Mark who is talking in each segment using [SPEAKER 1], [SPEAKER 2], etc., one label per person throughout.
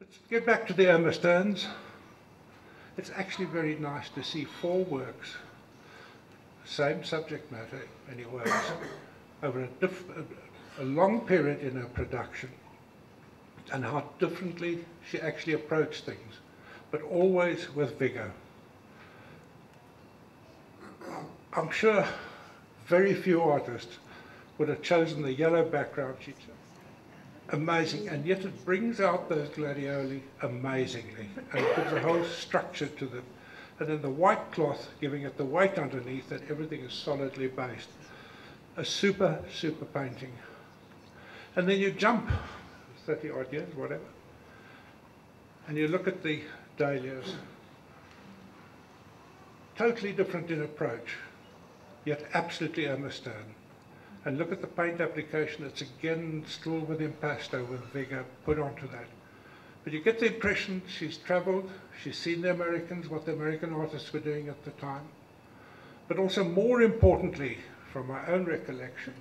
[SPEAKER 1] Let's get back to the Irma stones. It's actually very nice to see 4 works, same subject matter in many ways, over a long period in her production, and how differently she actually approached things, but always with vigour. I'm sure very few artists would have chosen the yellow background she chose. Amazing, and yet it brings out those gladioli amazingly, and it gives a whole structure to them. And then the white cloth giving it the weight underneath that everything is solidly based. A super, super painting. And then you jump 30 odd years, whatever, and you look at the dahlias. Totally different in approach, yet absolutely Irma stone. And look at the paint application, it's again still with impasto, with vigour put onto that. But you get the impression she's travelled, she's seen the Americans, what the American artists were doing at the time. But also more importantly, from my own recollection,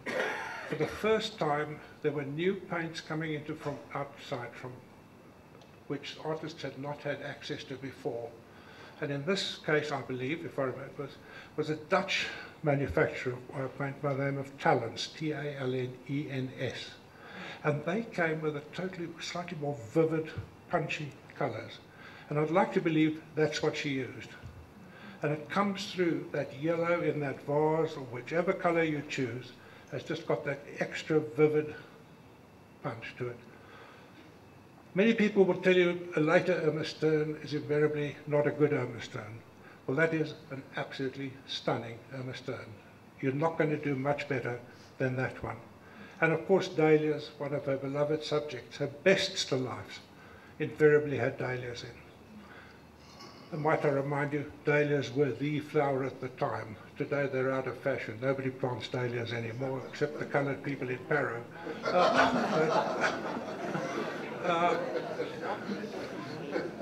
[SPEAKER 1] for the first time there were new paints coming into from outside, from which artists had not had access to before. And in this case, I believe, if I remember, was a Dutch manufacturer of paint by the name of Talens, T-A-L-N-E-N-S. And they came with a totally, slightly more vivid, punchy colours. And I'd like to believe that's what she used. And it comes through that yellow in that vase, or whichever colour you choose, has just got that extra vivid punch to it. Many people will tell you a later Irma stone is invariably not a good Irma stone. Well, that is an absolutely stunning Irma stone. You're not going to do much better than that one. And of course, dahlias, one of her beloved subjects, her best still lifes, invariably had dahlias in. And might I remind you, dahlias were the flower at the time. Today they're out of fashion. Nobody plants dahlias anymore, except the coloured people in Paro.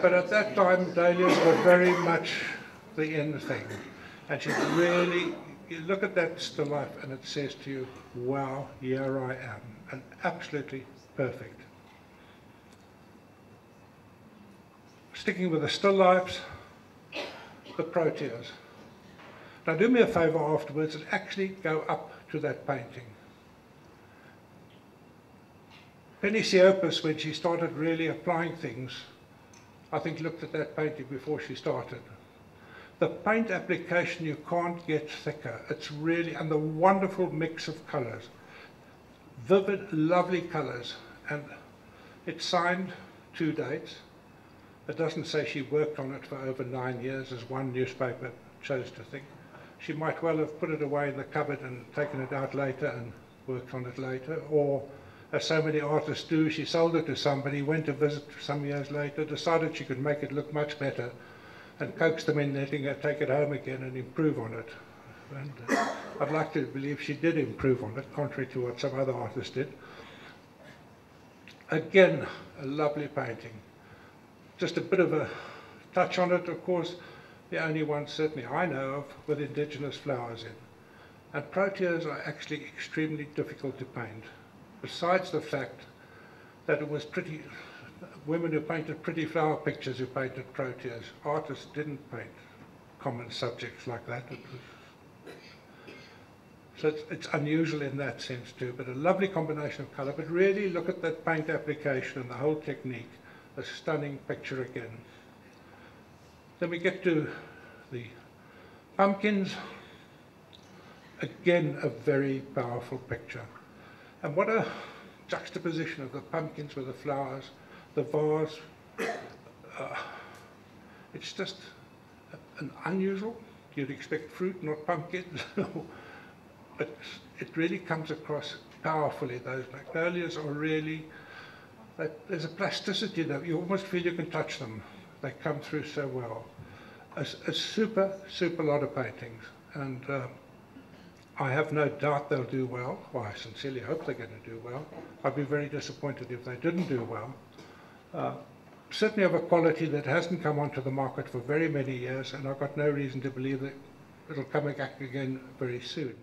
[SPEAKER 1] But at that time, dahlias were very much the in thing. And she's really, you look at that still life and it says to you, wow, here I am. And absolutely perfect. Sticking with the still lifes, the proteas. Now do me a favour afterwards and actually go up to that painting. Peniciopus, when she started really applying things, I think looked at that painting before she started. The paint application, you can't get thicker. It's really, and the wonderful mix of colours. Vivid, lovely colours. And it's signed 2 dates. It doesn't say she worked on it for over 9 years, as one newspaper chose to think. She might well have put it away in the cupboard and taken it out later and worked on it later, or as so many artists do, she sold it to somebody, went to visit some years later, decided she could make it look much better, and coaxed them in letting her take it home again and improve on it. And I'd like to believe she did improve on it, contrary to what some other artists did. Again, a lovely painting. Just a bit of a touch on it, of course, the only one certainly I know of with indigenous flowers in. And proteas are actually extremely difficult to paint. Besides the fact that it was pretty, women who painted pretty flower pictures who painted proteas. Artists didn't paint common subjects like that. So it's unusual in that sense too, but a lovely combination of colour. But really look at that paint application and the whole technique. A stunning picture again. Then we get to the pumpkins. Again, a very powerful picture. And what a juxtaposition of the pumpkins with the flowers, the vase. It's just an unusual. You'd expect fruit, not pumpkins. But it really comes across powerfully. Those magnolias are really, there's a plasticity there. You almost feel you can touch them. They come through so well. A super, super lot of paintings. And I have no doubt they'll do well. Well, I sincerely hope they're going to do well. I'd be very disappointed if they didn't do well. Certainly of a quality that hasn't come onto the market for very many years, and I've got no reason to believe that it'll come back again very soon.